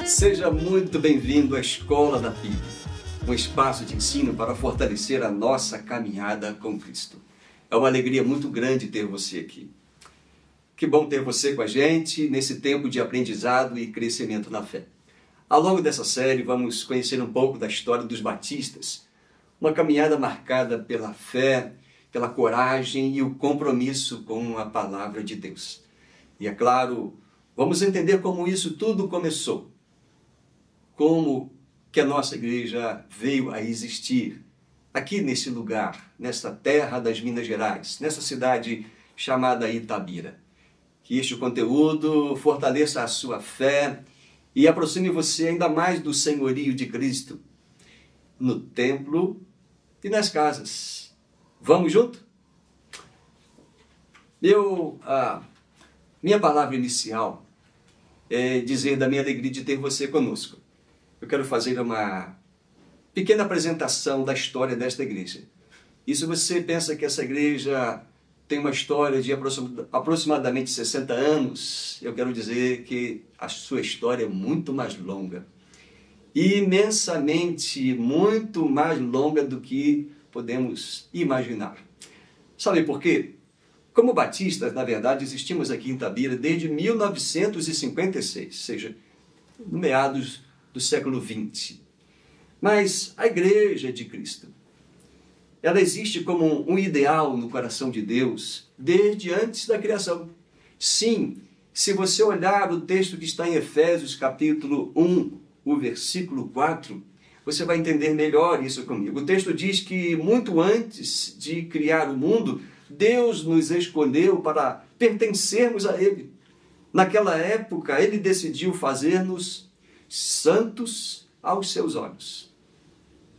Seja muito bem-vindo à Escola da PIB, um espaço de ensino para fortalecer a nossa caminhada com Cristo. É uma alegria muito grande ter você aqui. Que bom ter você com a gente nesse tempo de aprendizado e crescimento na fé. Ao longo dessa série, vamos conhecer um pouco da história dos batistas, uma caminhada marcada pela fé, pela coragem e o compromisso com a palavra de Deus. E é claro, vamos entender como isso tudo começou, como que a nossa igreja veio a existir aqui nesse lugar, nessa terra das Minas Gerais, nessa cidade chamada Itabira. Que este conteúdo fortaleça a sua fé e aproxime você ainda mais do senhorio de Cristo no templo e nas casas. Vamos junto? Minha palavra inicial é dizer da minha alegria de ter você conosco. Eu quero fazer uma pequena apresentação da história desta igreja. E se você pensa que essa igreja tem uma história de aproximadamente 60 anos, eu quero dizer que a sua história é muito mais longa. Imensamente muito mais longa do que podemos imaginar. Sabe por quê? Como batistas, na verdade, existimos aqui em Itabira desde 1956, ou seja, no meados do século XX. Mas a Igreja de Cristo, ela existe como um ideal no coração de Deus desde antes da criação. Sim, se você olhar o texto que está em Efésios, capítulo 1, o versículo 4, você vai entender melhor isso comigo. O texto diz que muito antes de criar o mundo, Deus nos escolheu para pertencermos a Ele. Naquela época, Ele decidiu fazer-nos santos aos seus olhos.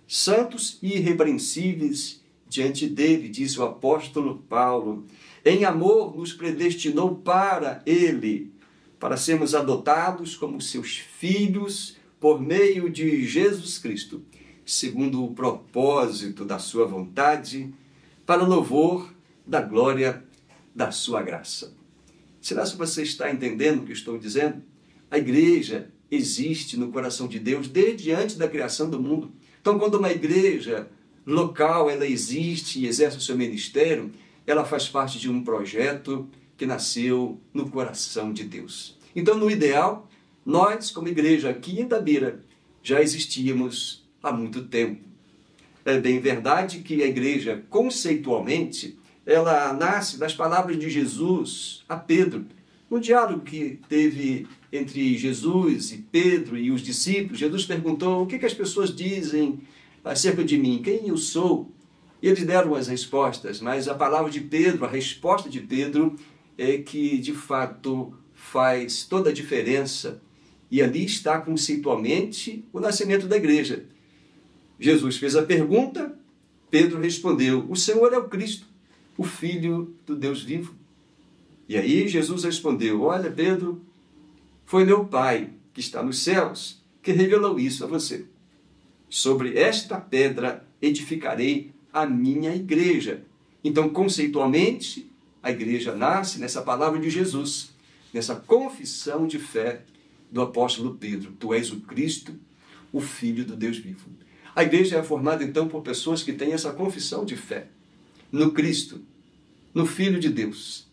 Santos e irrepreensíveis diante dele, diz o apóstolo Paulo. Em amor nos predestinou para Ele, para sermos adotados como seus filhos por meio de Jesus Cristo, segundo o propósito da sua vontade, para louvor da glória da sua graça. Será que você está entendendo o que estou dizendo? A igreja existe no coração de Deus desde antes da criação do mundo. Então, quando uma igreja local ela existe e exerce o seu ministério, ela faz parte de um projeto que nasceu no coração de Deus. Então, no ideal, nós, como igreja aqui em Itabira, já existíamos há muito tempo. É bem verdade que a igreja, conceitualmente, ela nasce das palavras de Jesus a Pedro. No diálogo que teve entre Jesus e Pedro e os discípulos, Jesus perguntou: o que as pessoas dizem acerca de mim? Quem eu sou? E eles deram as respostas, mas a palavra de Pedro, a resposta de Pedro é que, de fato, faz toda a diferença. E ali está conceitualmente o nascimento da igreja. Jesus fez a pergunta, Pedro respondeu: o Senhor é o Cristo, o Filho do Deus vivo. E aí Jesus respondeu: olha, Pedro, foi meu Pai que está nos céus que revelou isso a você. Sobre esta pedra edificarei a minha igreja. Então, conceitualmente, a igreja nasce nessa palavra de Jesus, nessa confissão de fé do apóstolo Pedro: tu és o Cristo, o Filho do Deus vivo. A igreja é formada, então, por pessoas que têm essa confissão de fé no Cristo, no Filho de Deus.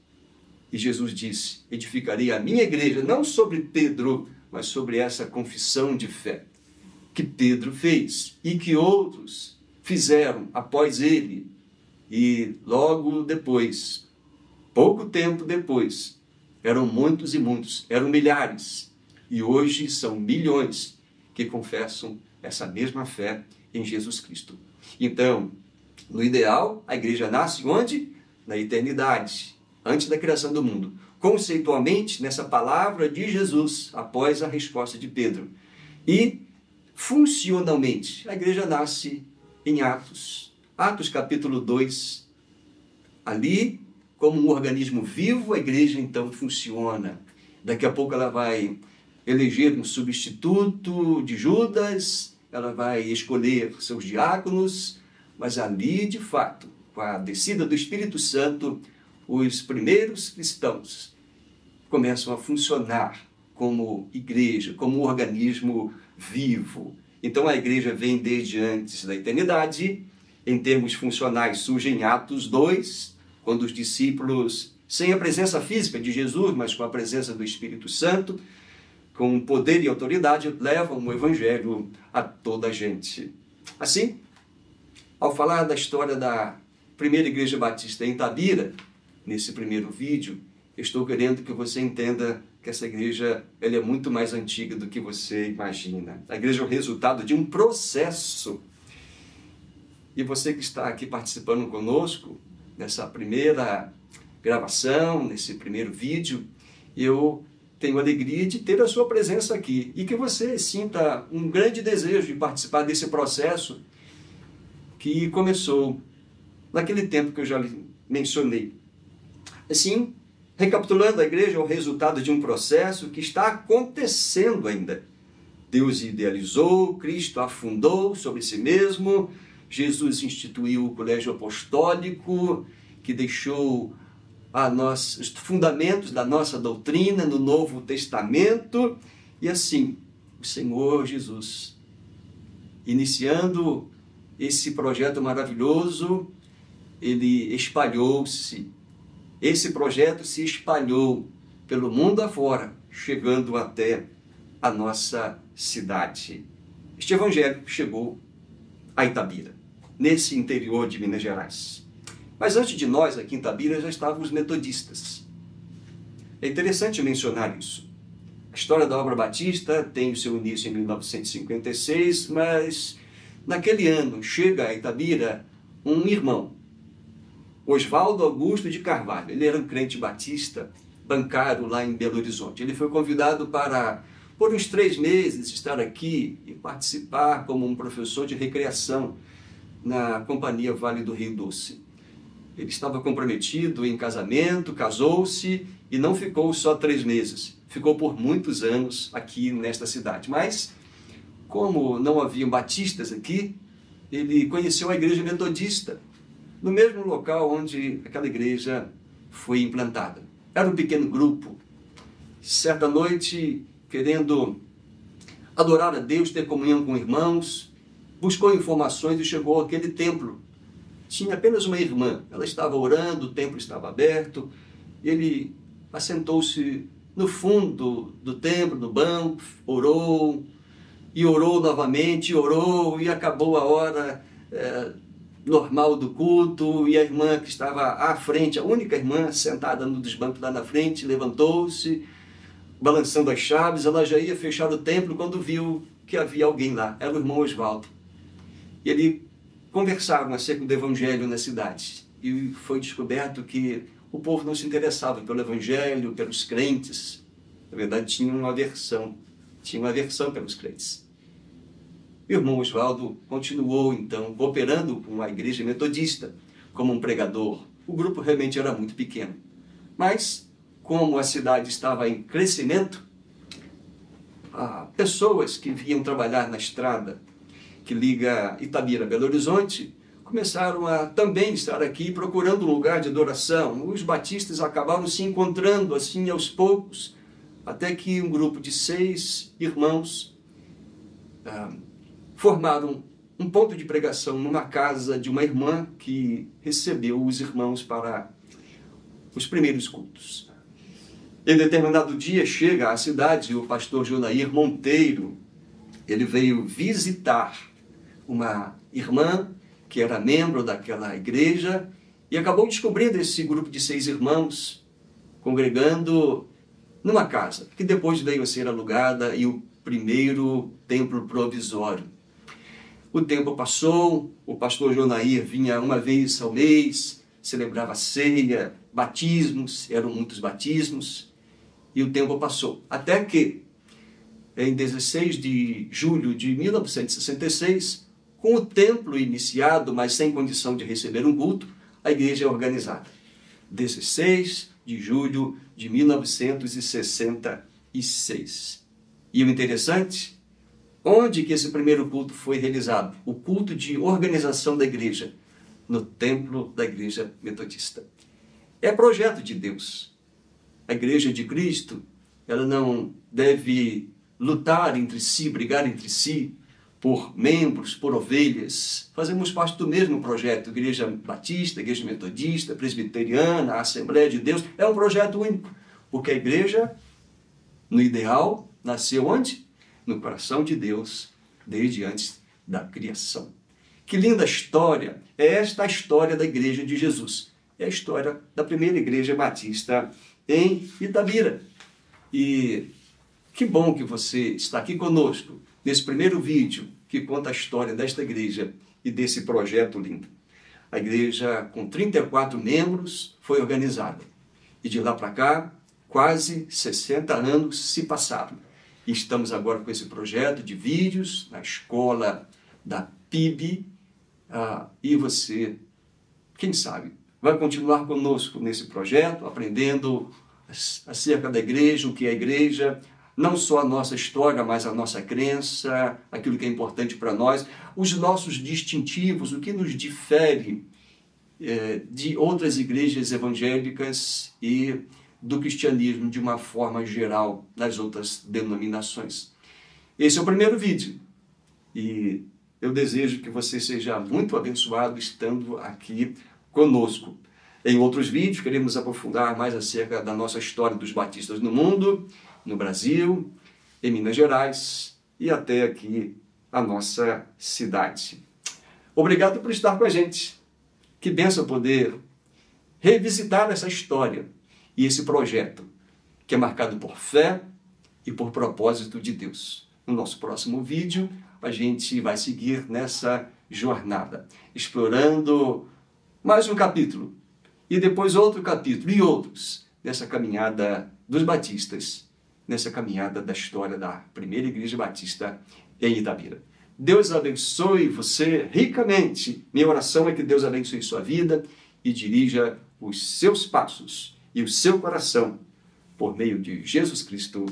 E Jesus disse: edificarei a minha igreja, não sobre Pedro, mas sobre essa confissão de fé que Pedro fez e que outros fizeram após ele. E logo depois, pouco tempo depois, eram muitos e muitos, eram milhares. E hoje são milhões que confessam essa mesma fé em Jesus Cristo. Então, no ideal, a igreja nasce onde? Na eternidade, antes da criação do mundo. Conceitualmente, nessa palavra de Jesus, após a resposta de Pedro. E, funcionalmente, a igreja nasce em Atos. Atos capítulo 2. Ali, como um organismo vivo, a igreja então funciona. Daqui a pouco ela vai eleger um substituto de Judas, ela vai escolher seus diáconos, mas ali, de fato, com a descida do Espírito Santo, os primeiros cristãos começam a funcionar como igreja, como um organismo vivo. Então a igreja vem desde antes da eternidade. Em termos funcionais, surge em Atos 2, quando os discípulos, sem a presença física de Jesus, mas com a presença do Espírito Santo, com poder e autoridade, levam o evangelho a toda a gente. Assim, ao falar da história da primeira igreja batista em Itabira, nesse primeiro vídeo, estou querendo que você entenda que essa igreja ela é muito mais antiga do que você imagina. A igreja é o resultado de um processo. E você que está aqui participando conosco, nessa primeira gravação, nesse primeiro vídeo, eu tenho a alegria de ter a sua presença aqui e que você sinta um grande desejo de participar desse processo que começou naquele tempo que eu já mencionei. Assim, recapitulando, a igreja é o resultado de um processo que está acontecendo ainda. Deus idealizou, Cristo afundou sobre si mesmo, Jesus instituiu o colégio apostólico, que deixou os fundamentos da nossa doutrina no Novo Testamento, e assim, o Senhor Jesus, iniciando esse projeto maravilhoso, ele espalhou-se. Esse projeto se espalhou pelo mundo afora, chegando até a nossa cidade. Este evangelho chegou a Itabira, nesse interior de Minas Gerais. Mas antes de nós, aqui em Itabira, já estavam os metodistas. É interessante mencionar isso. A história da obra batista tem o seu início em 1956, mas naquele ano chega a Itabira um irmão, Oswaldo Augusto de Carvalho. Ele era um crente batista, bancário lá em Belo Horizonte. Ele foi convidado para, por uns 3 meses, estar aqui e participar como um professor de recreação na Companhia Vale do Rio Doce. Ele estava comprometido em casamento, casou-se e não ficou só 3 meses. Ficou por muitos anos aqui nesta cidade. Mas, como não haviam batistas aqui, ele conheceu a igreja metodista, no mesmo local onde aquela igreja foi implantada. Era um pequeno grupo. Certa noite, querendo adorar a Deus, ter comunhão com irmãos, buscou informações e chegou àquele templo. Tinha apenas uma irmã. Ela estava orando, o templo estava aberto. Ele assentou-se no fundo do templo, no banco, orou, e orou novamente, orou, e acabou a hora normal do culto, e a irmã que estava à frente, a única irmã sentada no dos bancos lá na frente, levantou-se, balançando as chaves. Ela já ia fechar o templo quando viu que havia alguém lá. Era o irmão Oswaldo. E ele conversavam acerca do evangelho na cidade. E foi descoberto que o povo não se interessava pelo evangelho, pelos crentes. Na verdade, tinha uma aversão pelos crentes. O irmão Oswaldo continuou, então, cooperando com a igreja metodista como um pregador. O grupo realmente era muito pequeno. Mas, como a cidade estava em crescimento, pessoas que vinham trabalhar na estrada que liga Itabira a Belo Horizonte, começaram a também estar aqui procurando um lugar de adoração. Os batistas acabaram se encontrando assim aos poucos, até que um grupo de 6 irmãos formaram um ponto de pregação numa casa de uma irmã que recebeu os irmãos para os primeiros cultos. Em determinado dia chega à cidade o pastor Jonair Monteiro. Ele veio visitar uma irmã que era membro daquela igreja e acabou descobrindo esse grupo de 6 irmãos congregando numa casa, que depois veio a ser alugada e o primeiro templo provisório. O tempo passou, o pastor Jonair vinha uma vez ao mês, celebrava ceia, batismos, eram muitos batismos, e o tempo passou. Até que, em 16 de julho de 1966, com o templo iniciado, mas sem condição de receber um culto, a igreja é organizada. 16 de julho de 1966. E o interessante, onde que esse primeiro culto foi realizado? O culto de organização da igreja, no templo da igreja metodista. É projeto de Deus. A igreja de Cristo ela não deve lutar entre si, brigar entre si, por membros, por ovelhas. Fazemos parte do mesmo projeto, Igreja Batista, Igreja Metodista, Presbiteriana, Assembleia de Deus. É um projeto único, porque a igreja, no ideal, nasceu onde? No coração de Deus, desde antes da criação. Que linda história! É esta a história da Igreja de Jesus. É a história da primeira Igreja Batista em Itabira. E que bom que você está aqui conosco nesse primeiro vídeo que conta a história desta igreja e desse projeto lindo. A igreja, com 34 membros, foi organizada. E de lá para cá, quase 60 anos se passaram. E estamos agora com esse projeto de vídeos na escola da PIB. E você, quem sabe, vai continuar conosco nesse projeto, aprendendo acerca da igreja, o que é a igreja, não só a nossa história, mas a nossa crença, aquilo que é importante para nós, os nossos distintivos, o que nos difere de outras igrejas evangélicas e do cristianismo de uma forma geral nas outras denominações. Esse é o primeiro vídeo e eu desejo que você seja muito abençoado estando aqui conosco. Em outros vídeos queremos aprofundar mais acerca da nossa história dos batistas no mundo, no Brasil, em Minas Gerais e até aqui a nossa cidade. Obrigado por estar com a gente. Que bênção poder revisitar essa história e esse projeto que é marcado por fé e por propósito de Deus. No nosso próximo vídeo, a gente vai seguir nessa jornada, explorando mais um capítulo e depois outro capítulo e outros nessa caminhada dos batistas, nessa caminhada da história da primeira Igreja Batista em Itabira. Deus abençoe você ricamente. Minha oração é que Deus abençoe sua vida e dirija os seus passos e o seu coração por meio de Jesus Cristo,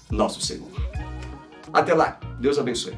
nosso Senhor. Até lá. Deus abençoe.